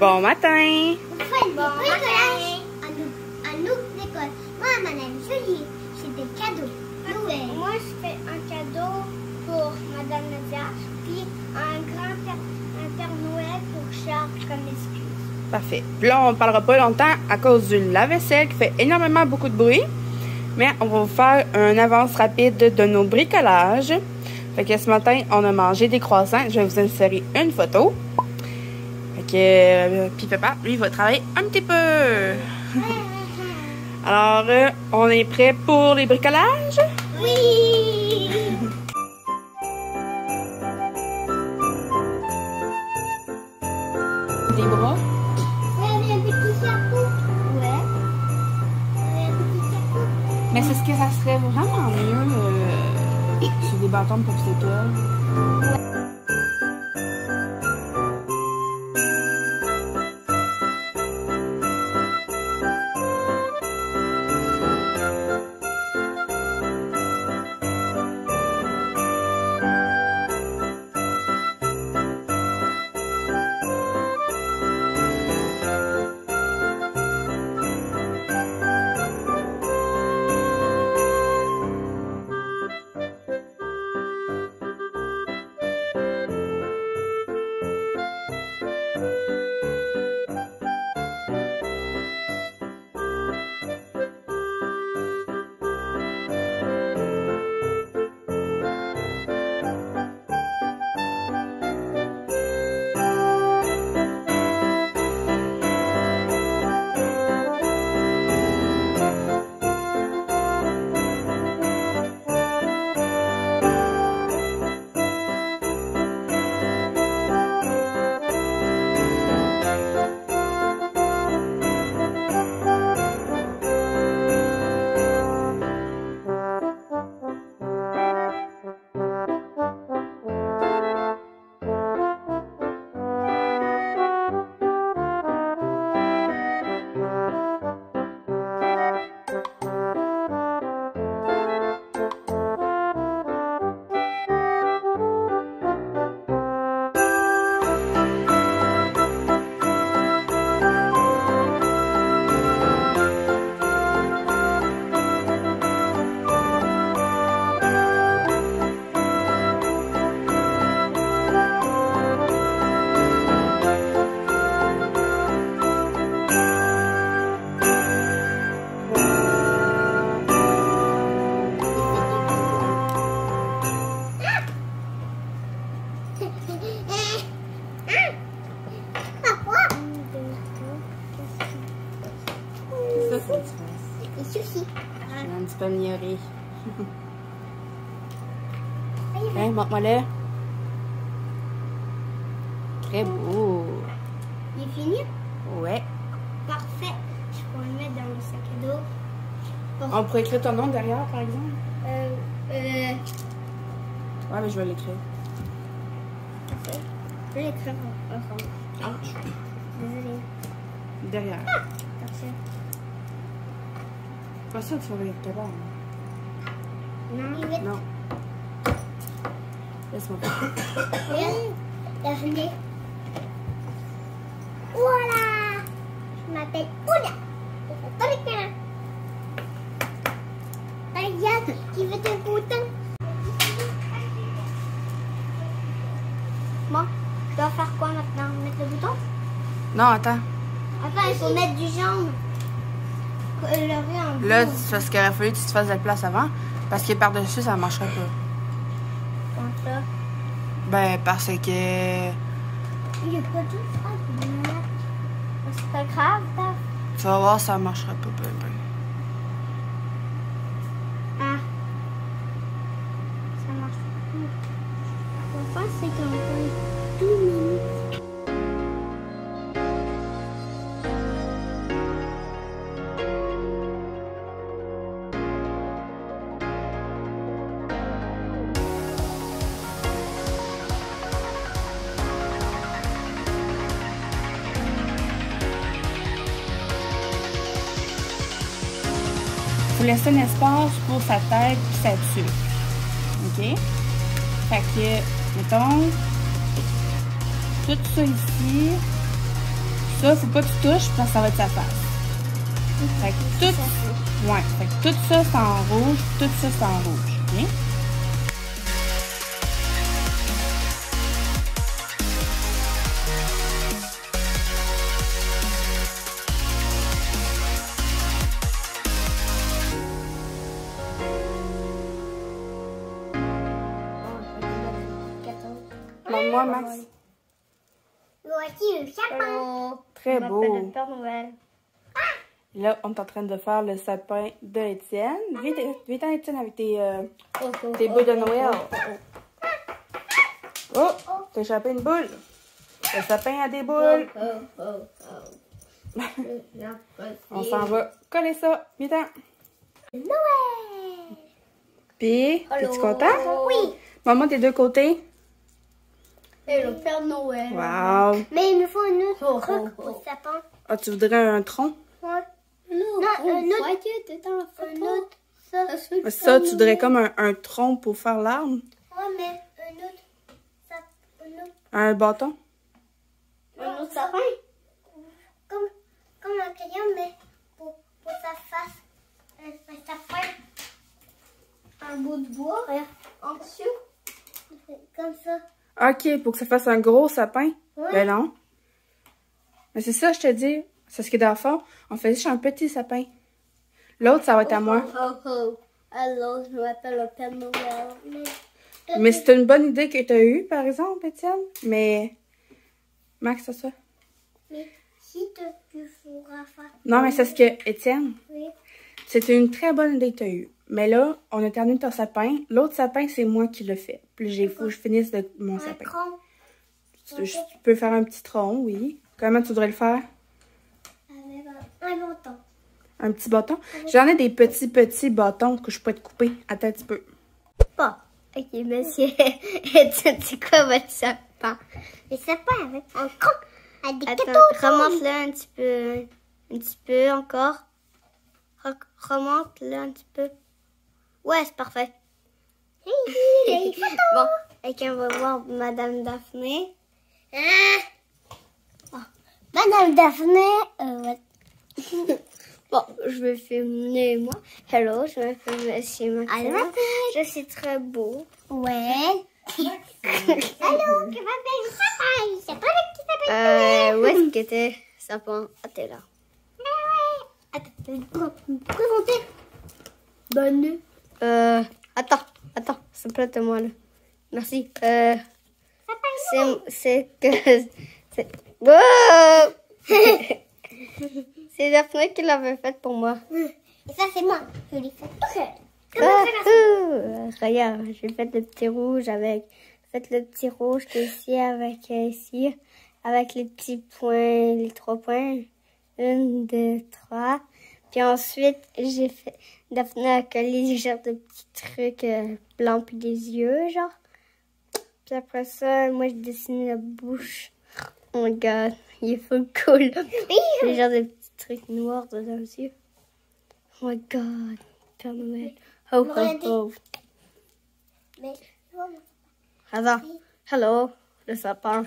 Bon matin! Bon matin! À nous l'école. Moi, Madame Julie, j'ai des cadeaux. Noël. Moi, je fais un cadeau pour Madame Nadia, puis un Père Noël pour Charles comme excuse. Parfait. Puis là, on ne parlera pas longtemps à cause du lave-vaisselle qui fait énormément beaucoup de bruit. Mais on va vous faire une avance rapide de nos bricolages. Fait que ce matin, on a mangé des croissants. Je vais vous insérer une photo. Fait que puis papa, lui, il va travailler un petit peu. Alors, on est prêt pour les bricolages? Oui! Des bras. Un petit chapeau. Ouais. Un petit chapeau. Mais c'est ce que ça serait vraiment mieux sur des bâtons de popsicle. Les sushis. Un petit peu amélioré. Hein, montre-moi-le. Très beau. Il est fini? Ouais. Parfait. Je peux le mettre dans le sac à dos. On pourrait écrire ton nom derrière, par exemple? Ouais, mais je vais l'écrire. parfait. Je vais l'écrire ensemble. Ouch. Désolée. Derrière. Parfait. Pas sûr que tu vas être capable. Non. Non. Laisse-moi faire. Regarde. Regardez. Voilà. Je m'appelle Ouna. Je suis Torika. Regarde, qui veut un bouton. Bon, je dois faire quoi maintenant? Mettre le bouton? Non, attends. Attends, il faut mettre du jaune. Là, c'est parce qu'il aurait fallu que tu te fasses de la place avant. Parce que par-dessus, ça ne marcherait pas. Comme ça. Ben, parce que... Il n'y a pas tout ça. C'est pas grave, ça. Tu vas voir, ça ne marcherait pas. Ben. Ah. Ça marche pas. Enfin, c'est qu'on peut tout mini. Faut laisser un espace pour sa tête et sa tuque. OK? Fait que, mettons, tout ça ici, Ça, faut pas que tu touches parce que ça va être sa face. Fait que tout, ouais, fait que tout ça, c'est en rouge, tout ça, c'est en rouge. OK? Montre-moi, Max. Voici le sapin. Très beau. Père Noël. Là, on est en train de faire le sapin de Étienne. Viens, Étienne, avec tes boules de Noël. Oh, t'as échappé une boule. Le sapin a des boules. On s'en va coller ça. Viens. Noël. Puis, es-tu content? Oui. Maman, tes deux côtés. Et le Père Noël. Wow. Mais il nous faut un autre truc au sapin. Ah, tu voudrais un tronc? Ouais. Non, un autre. voyez, t'es dans la Un photo. autre. Ça. Ça, tu voudrais comme un tronc pour faire l'arbre? Ouais, mais un autre. Un autre. Un bâton? Un autre sapin. Comme un crayon, mais pour sa face. Un sapin. Un bout de bois en dessous. Comme ça. OK, pour que ça fasse un gros sapin? Ouais. Ben non. Mais c'est ça, je te dis. C'est ce qui est dans le fond. On fait juste un petit sapin. L'autre, ça va être à moi. Alors, je m'appelle le Père Noël. Mais c'est une bonne idée que tu as eue, par exemple, Étienne. Mais Max, c'est ça. Mais si tu feras faire. Non, mais c'est ce que, Étienne, Oui. c'était une très bonne idée que tu as eue. Mais là, on a terminé ton sapin. L'autre sapin, c'est moi qui l'ai fait. Puis il faut que je finisse mon Un sapin. tronc. Tu peux faire un petit tronc, oui. Comment tu voudrais le faire? Avec un bâton. Un petit bâton? J'en ai des petits bâtons que je peux te couper. Attends un petit peu. Bon, ok, monsieur. C'est quoi votre sapin? Les sapins avec un tronc. Avec des Attends, cadeaux. remonte-le un petit peu encore. Remonte-le un petit peu. Ouais, c'est parfait. Bon, et on va voir Madame Daphné. Madame Daphné. Bon, je vais filmer moi. Hello, je m'appelle Monsieur Allô, Mathieu. Mathieu. Je suis très beau. Ouais. Allô, que m'appelle sapin. C'est pas le petit sapin. Où est-ce que t'es, sapin? Ah, t'es là. Attends, je vais me présenter. Bonne nuit. Attends, s'il te plaît, moi là. Merci. C'est que... Wow! C'est Daphné qui l'avait faite pour moi. Et ça, c'est moi. Je l'ai fait tout seul. Regarde, j'ai fait le petit rouge avec... Fait le petit rouge qui est ici avec ici. Avec les petits points, les 3 points. 1, 2, 3. Puis ensuite, j'ai fait... Daphné a collé genre de petits trucs blancs puis des yeux, genre. Puis après ça, moi, j'ai dessiné la bouche. Oh my god, il est full cool. Des genre de petits trucs noirs dans les yeux. Oh my god, Père Noël. Ho, ho, ho. Mais, Attends, hello, le sapin.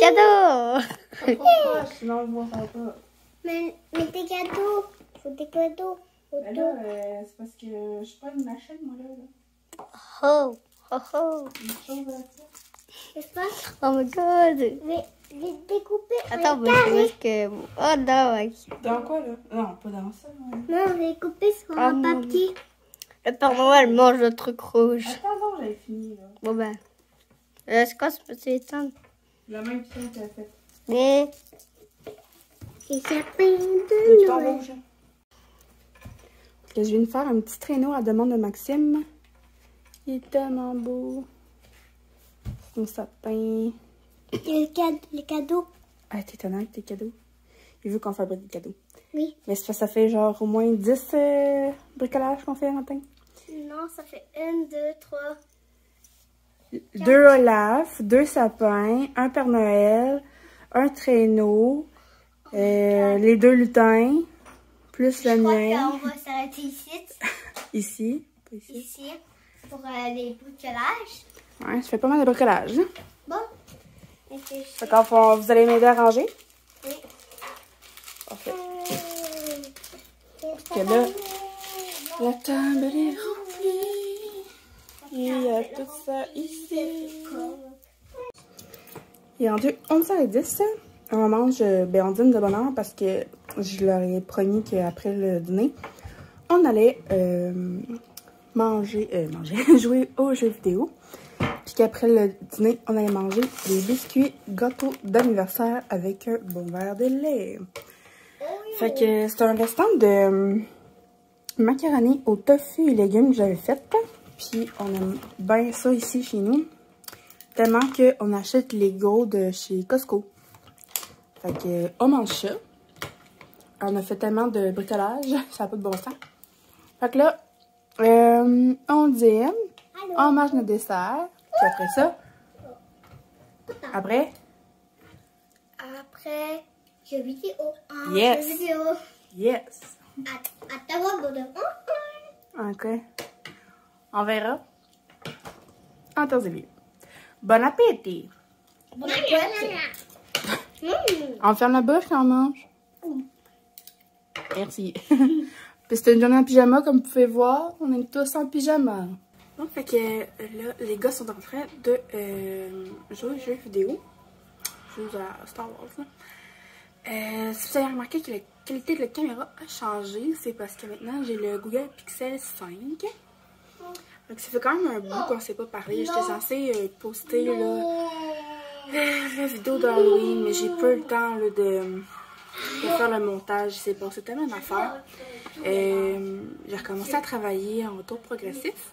Cadeau! Sinon, on ne voit pas. mais tes cadeaux. Faut des cadeaux. Ben là, c'est parce que je suis pas une machine, moi, là. Ho, ho, ho. Une chose à ça. N'est-ce pas? Oh my god. Mais les découper. Attends, mais je pense que... Oh non, ok. Dans quoi, là? Non, pas dans ça. Ouais. Non, on va les couper sur un non. papier. Le Père Noël mange le truc rouge. Attends, non, j'avais fini, là. Bon ben. C'est quoi ce petit étang? Le même piton qu'elle a fait. Mais... Les sapins Le de piton Noël. rouge. Je viens de faire un petit traîneau à la demande de Maxime. Il est tellement beau. C'est mon sapin. Les cadeaux. Ah, t'es étonnant avec tes cadeaux. Il veut qu'on fabrique des cadeaux. Oui. Mais ça fait genre au moins 10 bricolages qu'on fait, Matin. Non, ça fait 1, 2, 3... 2 Olaf, 2 sapins, un Père Noël, un traîneau, les 2 lutins, plus le Je crois mien. qu'on va s'arrêter ici. Ici. Pas ici. Ici. Pour les bricolages. Ouais, ça fait pas mal de bricolage. Hein? Bon. D'accord, vous allez m'aider à ranger? Oui. Parfait. Que là, la table est remplie. Il y a tout ça ici. Il est rendu 11h10. On mange, on dîne de bonne heure parce que je leur ai promis qu'après le dîner, on allait jouer aux jeux vidéo. Puis qu'après le dîner, on allait manger des biscuits gâteaux d'anniversaire avec un bon verre de lait. Fait que c'est un restant de macaroni au tofu et légumes que j'avais fait. Puis on aime bien ça ici chez nous. Tellement qu'on achète les gros de chez Costco. Fait que on mange ça. On a fait tellement de bricolage, ça n'a pas de bon sens. Fait que là, on dîne, on mange notre dessert. Puis après ça, après, jeux vidéo. Yes. Jeux vidéo. Yes. À ta voix, Ok. On verra. En temps et lieu. Bon appétit. Bon appétit. On ferme la bouche quand on mange. Merci. Puis c'était une journée en pyjama, comme vous pouvez voir. On est tous en pyjama. Donc, fait que là, les gars sont en train de jouer aux jeux vidéo. Jouer à Star Wars. Si vous avez remarqué que la qualité de la caméra a changé, c'est parce que maintenant j'ai le Google Pixel 5. Donc ça fait quand même un bout qu'on ne s'est pas parlé. J'étais censée poster la vidéo d'Halloween, mais j'ai pas eu le temps là, de faire le montage. Il s'est passé tellement d'affaires. J'ai recommencé à travailler en retour progressif.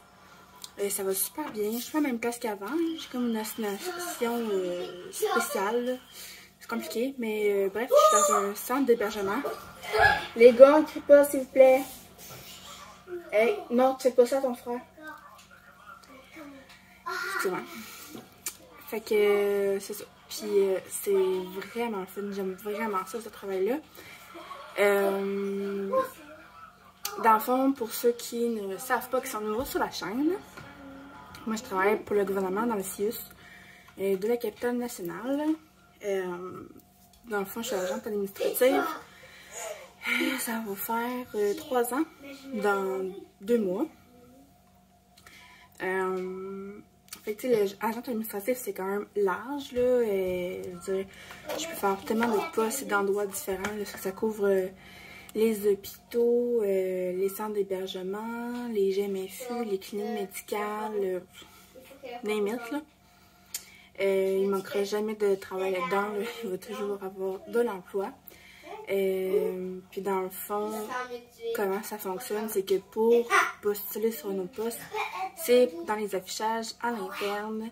Ça va super bien. Je suis pas à la même place qu'avant. J'ai comme une assignation spéciale. C'est compliqué, mais bref, je suis dans un centre d'hébergement. Les gars, ne crient pas, s'il vous plaît. Hey, non, tu fais pas ça à ton frère. Excusez-moi. Fait que c'est ça. Puis c'est vraiment fun. J'aime vraiment ça, ce travail-là. Dans le fond, pour ceux qui ne savent pas, qui sont nouveaux sur la chaîne, moi je travaille pour le gouvernement dans le CIUS de la capitale nationale. Dans le fond, je suis agente administrative. Ça va faire 3 ans dans 2 mois. Fait que l'agent administratif, c'est quand même large, là. Je peux faire tellement de postes et d'endroits différents. Là, ça couvre les hôpitaux, les centres d'hébergement, les GMFU, les cliniques médicales, name it, là. Il ne manquera jamais de travail là-dedans. Là. Il va toujours avoir de l'emploi. Puis dans le fond, comment ça fonctionne, c'est que pour postuler sur un autre poste, c'est dans les affichages à l'interne.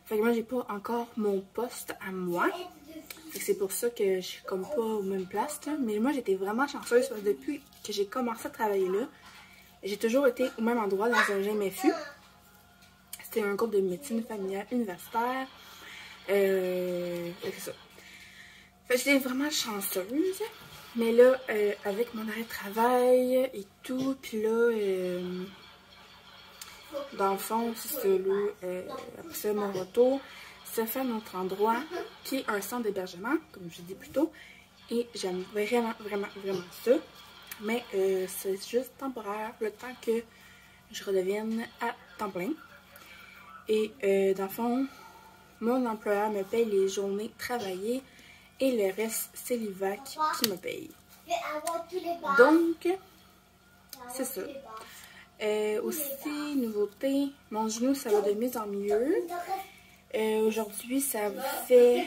Fait que moi, j'ai pas encore mon poste à moi. Fait que c'est pour ça que je suis comme pas aux mêmes places. Là. Mais moi, j'étais vraiment chanceuse parce que depuis que j'ai commencé à travailler là, j'ai toujours été au même endroit dans un GMFU. C'était un groupe de médecine familiale universitaire. C'est ça. Fait que j'étais vraiment chanceuse. Mais là, avec mon arrêt de travail et tout, puis là, dans le fond, c'est ça, là, après ça, mon retour, ça fait un autre endroit qui est un centre d'hébergement, comme je l'ai dit plus tôt. Et j'aime vraiment, vraiment, vraiment ça. Mais c'est juste temporaire, le temps que je redevienne à temps plein. Et dans le fond, mon employeur me paye les journées travaillées et le reste, c'est l'IVAC qui me paye. Donc, c'est ça. Aussi, nouveauté, mon genou, ça va de mieux en mieux. Aujourd'hui, ça fait...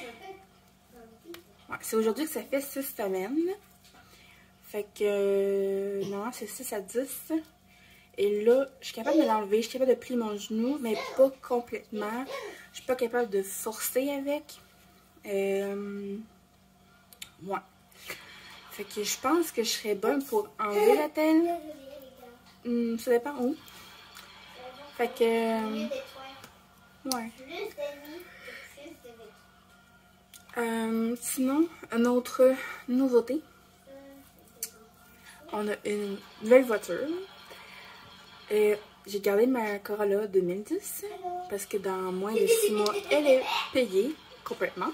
Ouais, c'est aujourd'hui que ça fait 6 semaines. Fait que, non, c'est 6 à 10. Et là, je suis capable de l'enlever, je suis capable de plier mon genou, mais pas complètement. Je suis pas capable de forcer avec. Ouais. Fait que je pense que je serais bonne pour enlever la telle. Ça dépend où. Fait que... ouais. Sinon, une autre nouveauté. On a une nouvelle voiture. J'ai gardé ma Corolla 2010 parce que dans moins de 6 mois, elle est payée complètement.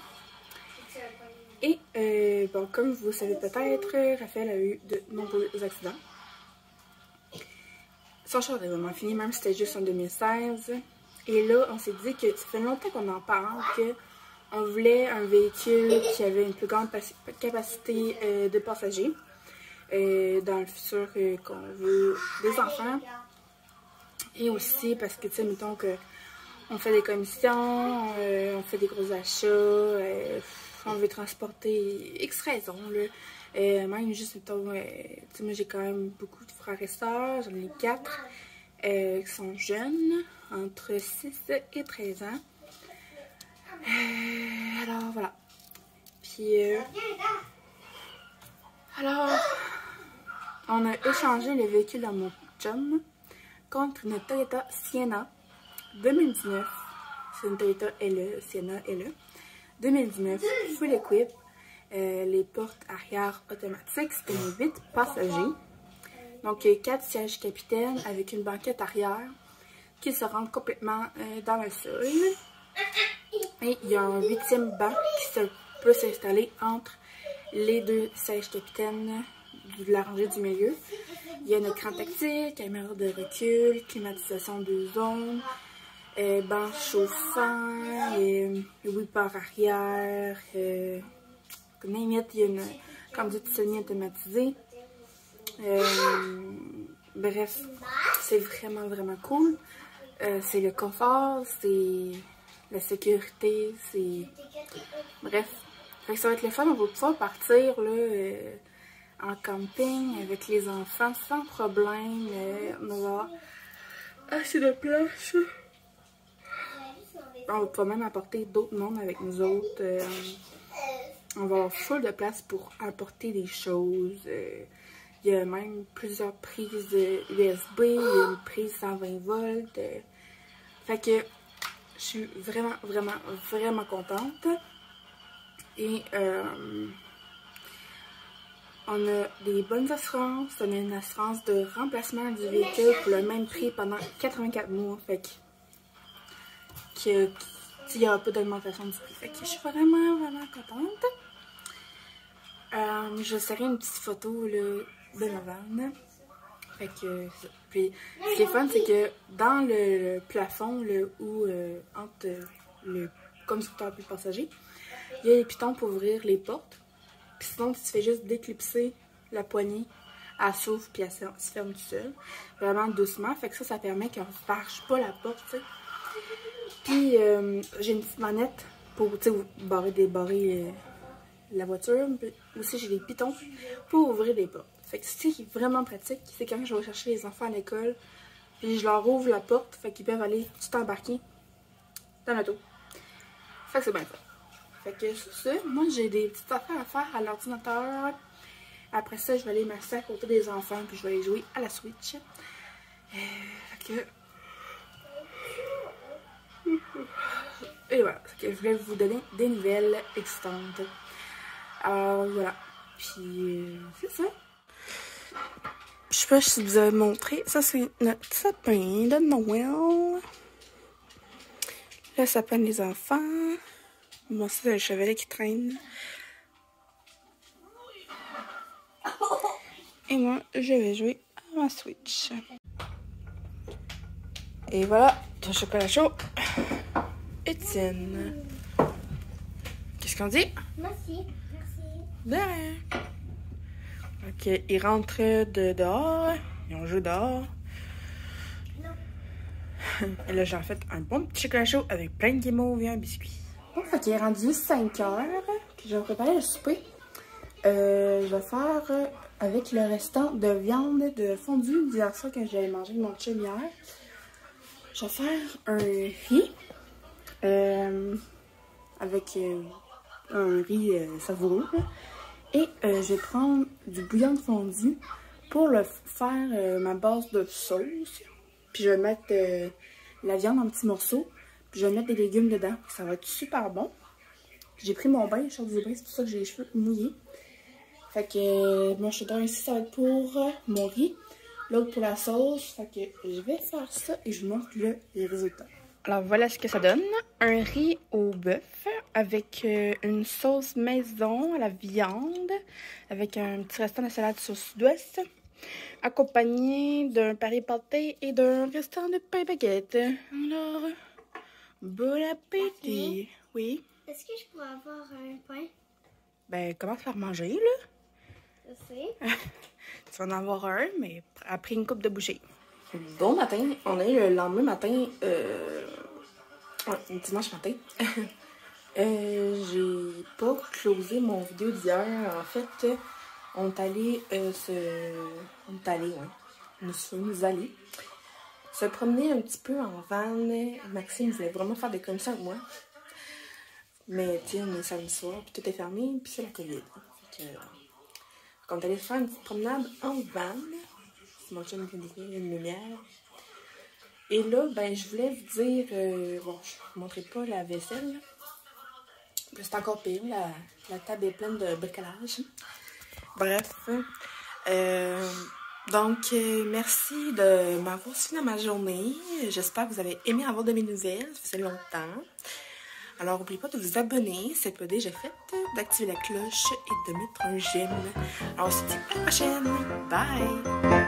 Et bon, comme vous savez peut-être, Raphaël a eu de nombreux accidents. Son char est vraiment fini, même si c'était juste en 2016. Et là, on s'est dit que ça fait longtemps qu'on en parle, qu'on voulait un véhicule qui avait une plus grande capacité de passagers. Dans le futur, qu'on veut des enfants. Et aussi parce que, tu sais, mettons qu'on fait des commissions, on fait des gros achats, on veut transporter X raisons, là. Même juste, mettons, tu sais, moi j'ai quand même beaucoup de frères et sœurs, j'en ai 4 qui sont jeunes, entre 6 et 13 ans. Alors, voilà. Puis, alors, on a échangé le véhicule de mon chum contre une Toyota Sienna 2019. C'est une Toyota LE, Sienna LE. 2019, full equip. Les portes arrière automatiques, c'était 8 passagers. Donc, 4 sièges capitaines avec une banquette arrière qui se rentre complètement dans le sol. Et il y a un 8e banc qui peut s'installer entre les 2 sièges capitaines de la rangée du milieu. Il y a un écran tactile, caméra de recul, climatisation de zone, banc chauffant, wiper arrière, il y a une conduite semi-automatisée. Bref, c'est vraiment cool. C'est le confort, c'est la sécurité, c'est... Bref, ça va être le fun, on va pouvoir partir là, en camping avec les enfants sans problème. On va avoir assez de place. On va pouvoir même apporter d'autres mondes avec nous autres. On va avoir full de place pour apporter des choses. Il y a même plusieurs prises USB, il y a une prise 120 volts. Fait que je suis vraiment contente. Et on a des bonnes assurances. On a une assurance de remplacement du véhicule pour le même prix pendant 84 mois. Fait que il n'y aura pas d'augmentation du prix. Fait que je suis vraiment contente. Je serai une petite photo là, de ma vanne. Fait que puis ce qui est fun, c'est que dans le plafond là, où entre le conducteur et le passager, il y a les pitons pour ouvrir les portes. Puis sinon, tu fais juste déclipser la poignée, elle s'ouvre puis elle se ferme tout seul. Vraiment doucement. Fait que ça permet qu'on ne farche pas la porte, tu sais. Puis j'ai une petite manette pour, tu sais, débarrer la voiture. Puis aussi, j'ai des pitons pour ouvrir des portes. Fait que ce qui est vraiment pratique, c'est quand je vais chercher les enfants à l'école, puis je leur ouvre la porte, fait qu'ils peuvent aller tout embarquer dans l'auto. Fait que c'est bien fait. Fait que sur ça, moi j'ai des petites affaires à faire à l'ordinateur. Après ça, je vais aller m'asseoir à côté des enfants, puis je vais aller jouer à la Switch. Fait que... Et voilà, que je voulais vous donner des nouvelles excitantes. Alors voilà, puis c'est ça. Je sais pas si vous avez montré, ça c'est notre sapin de Noël. Le sapin des enfants. Bon, c'est le chevalet qui traîne. Et moi, je vais jouer à ma Switch. Et voilà, ton chocolat chaud. Étienne. Qu'est-ce qu'on dit? Merci. De rien. Ok, ils rentrent dehors. Ils ont joué dehors. Non. Et là, j'ai en fait un bon petit chocolat chaud avec plein de guimauves et un biscuit. Bon, fait qu'il est rendu 5 heures. Que je vais préparer le souper. Je vais faire avec le restant de viande de fondue d'hier soir que j'avais mangé de mon chum hier. Je vais faire un riz avec un riz savoureux. Et je vais prendre du bouillon de fondue pour le faire ma base de sauce. Puis je vais mettre la viande en petits morceaux. Puis je vais mettre des légumes dedans. Ça va être super bon. J'ai pris mon bain, je sors du bain, c'est pour ça que j'ai les cheveux mouillés. Fait que mon chaudron ici, ça va être pour mon riz. L'autre pour la sauce. Fait que je vais faire ça et je vous montre le résultat. Alors voilà ce que ça donne. Un riz au bœuf avec une sauce maison à la viande, avec un petit restant de salade sur sud-ouest, accompagné d'un pari pâté et d'un restant de pain baguette. Alors, bon appétit! Oui? Est-ce que je pourrais avoir un pain? Ben, commence par manger, là. Je sais. Tu vas en avoir un, mais après une coupe de bouchée. Bon matin, on est le lendemain matin, dimanche matin. J'ai pas closé mon vidéo d'hier. En fait, on est allé nous sommes allés se promener un petit peu en van. Maxime voulait vraiment faire des commissions avec moi. Mais tu sais, on est samedi soir, puis tout est fermé, puis c'est la COVID. On est allé faire une petite promenade en van. C'est mon chum qui a une lumière. Et là, ben, je voulais vous dire, bon, je ne vous montrerai pas la vaisselle, là. C'est encore pire, la table est pleine de bricolage. Bref. Donc, merci de m'avoir suivi dans ma journée. J'espère que vous avez aimé avoir de mes nouvelles. Ça faisait longtemps. Alors, n'oubliez pas de vous abonner, c'est pas déjà fait, d'activer la cloche et de mettre un j'aime. Alors, on se dit à la prochaine. Bye!